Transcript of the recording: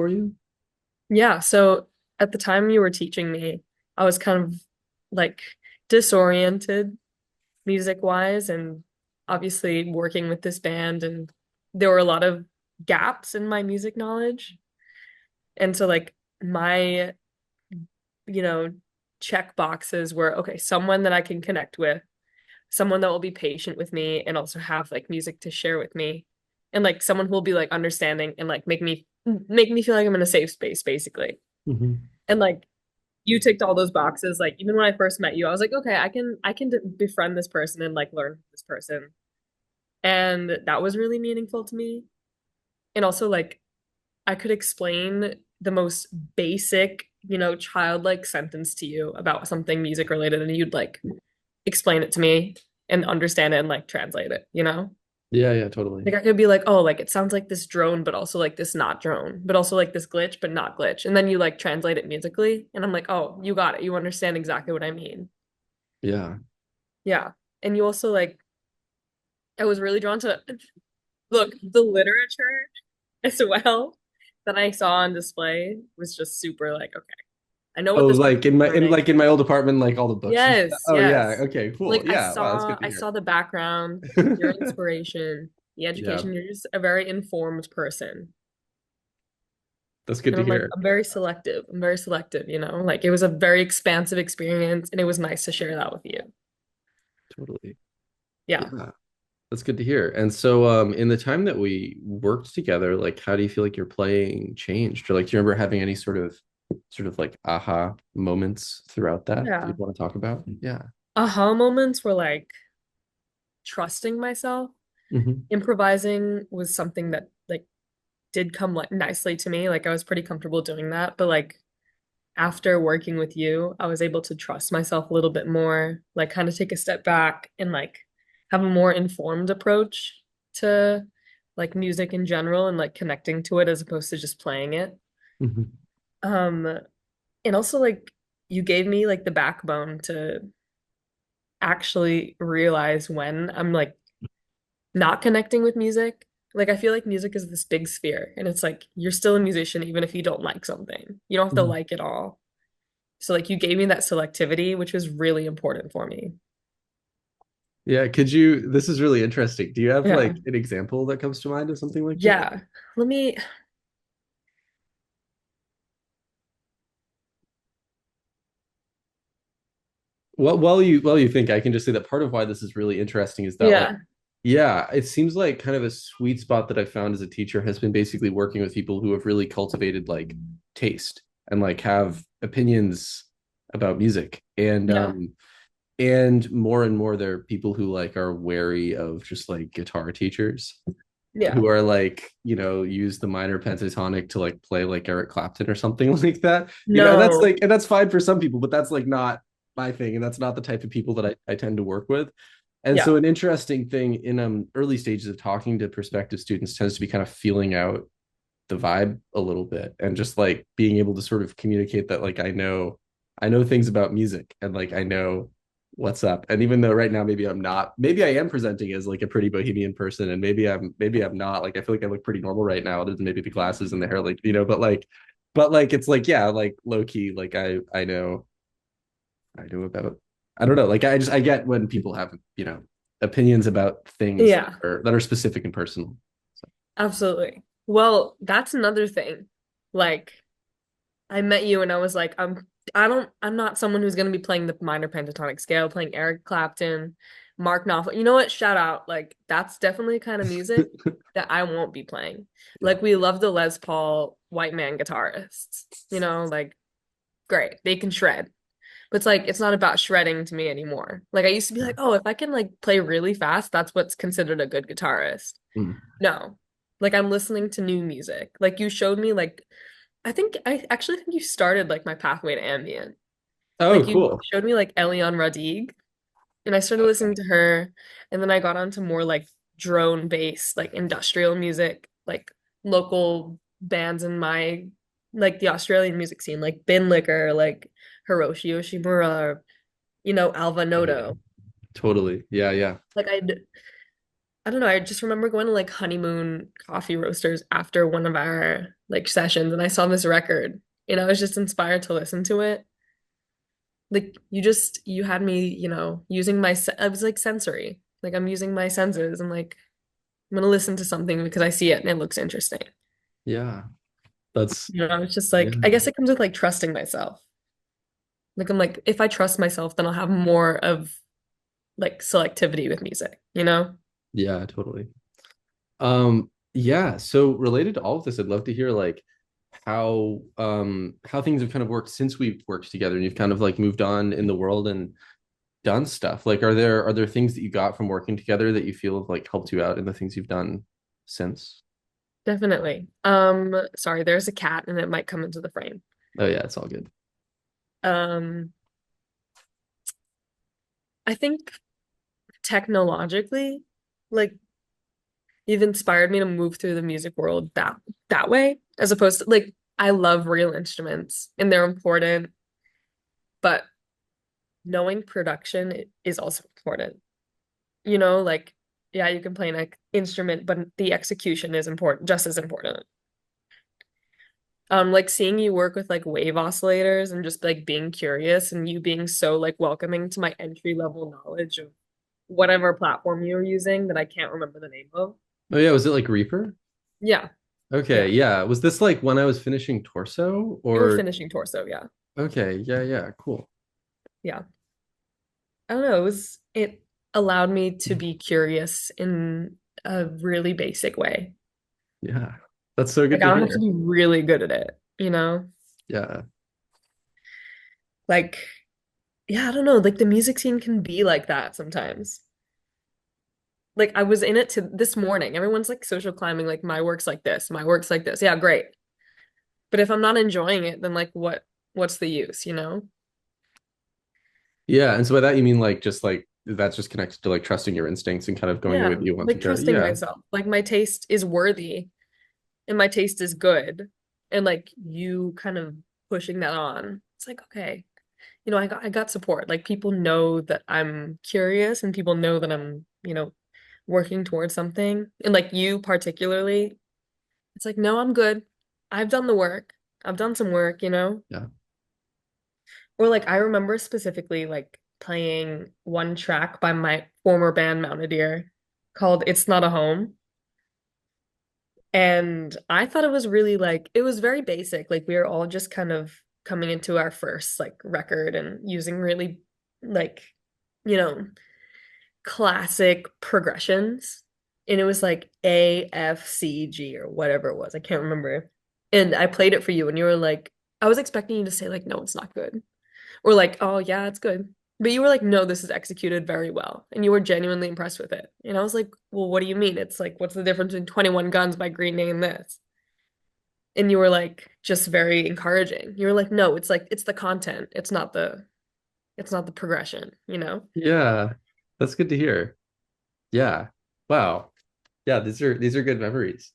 for you? Yeah, so at the time you were teaching me, I was kind of like disoriented music wise and obviously working with this band and there were a lot of gaps in my music knowledge. And so like my, you know, check boxes were okay, someone that I can connect with, someone that will be patient with me and also have like music to share with me. And like someone who will be like understanding and like make me feel like I'm in a safe space basically. Hmm. And like you ticked all those boxes. Like even when I first met you, I was like, okay, I can befriend this person and like learn from this person. And that was really meaningful to me. And also like I could explain the most basic, childlike sentence to you about something music related and you'd like explain it to me and understand it and like translate it? Yeah, yeah, totally. Like I could be like, oh, like it sounds like this drone, but also like this not drone, but also like this glitch, but not glitch. And then you like translate it musically, and I'm like, oh, you got it. You understand exactly what I mean. Yeah. Yeah. And you also like, I was really drawn to look, the literature as well that I saw on display was just super like, okay, I know what Oh, this like person's learning. in my old apartment, like all the books and stuff. Yes, Oh yeah. yes. Okay, Like cool. I Yeah. Wow, that's saw good to I hear. saw the background, your inspiration, the Yeah, education. You're just a very informed person. that's good And to I'm like, hear. I'm very selective. I'm very selective. Like it was a very expansive experience and it was nice to share that with you. Totally. Yeah. Yeah. That's good to hear. And so in the time that we worked together, like how do you feel like your playing changed? Or like do you remember having any sort of like aha moments throughout that Yeah. you'd want to talk about? Yeah. Aha moments were like trusting myself. Hmm. Improvising was something that like did come like nicely to me. Like I was pretty comfortable doing that. But like after working with you, I was able to trust myself a little bit more, like kind of take a step back and like have a more informed approach to like music in general and like connecting to it as opposed to just playing it. Hmm. Um, and also like you gave me like the backbone to actually realize when I'm like not connecting with music. Like I feel like music is this big sphere and it's like you're still a musician even if you don't like something. You don't have to Hmm. like it all. So like you gave me that selectivity, which was really important for me. Yeah, this is really interesting. Do you have Yeah. like an example that comes to mind of something like that? Yeah. Let me, Well, while you think, I can just say that part of why this is really interesting is that like, yeah. yeah, it seems like kind of a sweet spot that I found as a teacher has been basically working with people who have really cultivated like taste and like have opinions about music. Yeah. And more and more there are people who like are wary of just like guitar teachers Yeah. who are like, use the minor pentatonic to like play like Eric Clapton or something like that. And that's No. like, and that's fine for some people, but that's like not my thing. And that's not the type of people that I tend to work with. And Yeah. so an interesting thing in early stages of talking to prospective students tends to be kind of feeling out the vibe a little bit and just like being able to sort of communicate that like I know things about music and like I know what's up. And even though right now maybe I am presenting as like a pretty bohemian person and maybe I'm not. Like I feel like I look pretty normal right now, other than maybe the glasses and the hair, like, but like it's like, yeah, like low key, like I know about I don't know, like I get when people have, opinions about things that Yeah. are specific and personal. So Absolutely. Well, that's another thing. Like I met you and I was like, I'm not someone who's gonna be playing the minor pentatonic scale, playing Eric Clapton, Mark Knopfler. You know what? Shout out. Like that's definitely kind of music that I won't be playing. yeah. Like we love the Les Paul white man guitarists. Like great. They can shred. But it's like it's not about shredding to me anymore. Like I used to be Yeah. like, oh, if I can like play really fast, that's what's considered a good guitarist. Mm. No. Like I'm listening to new music. Like you showed me like I actually think you started like my pathway to ambient. Oh, Like you cool. showed me like Eliane Radigue and I started listening to her and then I got onto more like drone based like industrial music, like local bands in my like the Australian music scene, like Bin Liquor, like Hiroshi Yoshimura, Alva Oh yeah. Noto. Totally. Yeah, yeah. Like I don't know, I just remember going to like honeymoon coffee roasters after one of our like sessions and I saw this record and I was just inspired to listen to it. Like you had me, using I was like sensory. Like I'm using my senses. I'm like I'm gonna listen to something because I see it and it looks interesting. Yeah, that's It's just yeah. like I guess it comes with like trusting myself. Like I'm like if I trust myself, then I'll have more of like selectivity with music. Yeah, totally. Yeah, so related to all of this, I'd love to hear like how things have kind of worked since we've worked together and you've kind of like moved on in the world and done stuff. Like are there things that you got from working together that you feel have like helped you out in the things you've done since? Definitely. Sorry, there's a cat and it might come into the frame. Oh yeah, it's all good. Um, I think technologically, like you've inspired me to move through the music world that way, as opposed to like I love real instruments and they're important, but knowing production is also important. Like yeah, you can play an instrument, but the execution is important, just as important. Like seeing you work with like wave oscillators and just like being curious and you being so like welcoming to my entry level knowledge of whatever platform you were using that I can't remember the name of. Oh yeah, was it like Reaper? Yeah, Okay, yeah. yeah. Was this like when I was finishing Torso You were or finishing torso, yeah. okay, yeah, yeah, cool. Yeah. I don't know, it allowed me to be curious in a really basic way. Yeah. That's so good Like I to don't have to hear. be really good at it. Yeah. Like yeah, I don't know, like the music scene can be like that sometimes. Like I was in it to this morning. Everyone's like social climbing, like my work's like this, my work's like this. Yeah, great. But if I'm not enjoying it, then like what's the use? Yeah, and so by that you mean like just like that's just connected to like trusting your instincts and kind of going the way Yeah, that you want to like go. trusting Yeah. myself. Like my taste is worthy and my taste is good. And like you kind of pushing that on. It's like, okay, I got support. Like people know that I'm curious and people know that I'm working towards something. And like you particularly, it's like, no, I'm good. I've done the work. I've done some work. Yeah. Or like I remember specifically like playing one track by my former band Mountain Deer called It's Not a Home. And I thought it was really like it was very basic. Like we were all just kind of coming into our first like record and using really like, you know, classic progressions. And it was like A, F, C, G or whatever it was. I can't remember. And I played it for you and you were like, I was expecting you to say like, no, it's not good. Or like, oh yeah, it's good. But you were like, no, this is executed very well. And you were genuinely impressed with it. And I was like, well, what do you mean? It's like, what's the difference between 21 Guns by Green Day and this? And you were like, just very encouraging. You were like, no, it's like, it's the content. It's not the progression. Yeah. That's good to hear. Yeah. Wow. Yeah, these are good memories.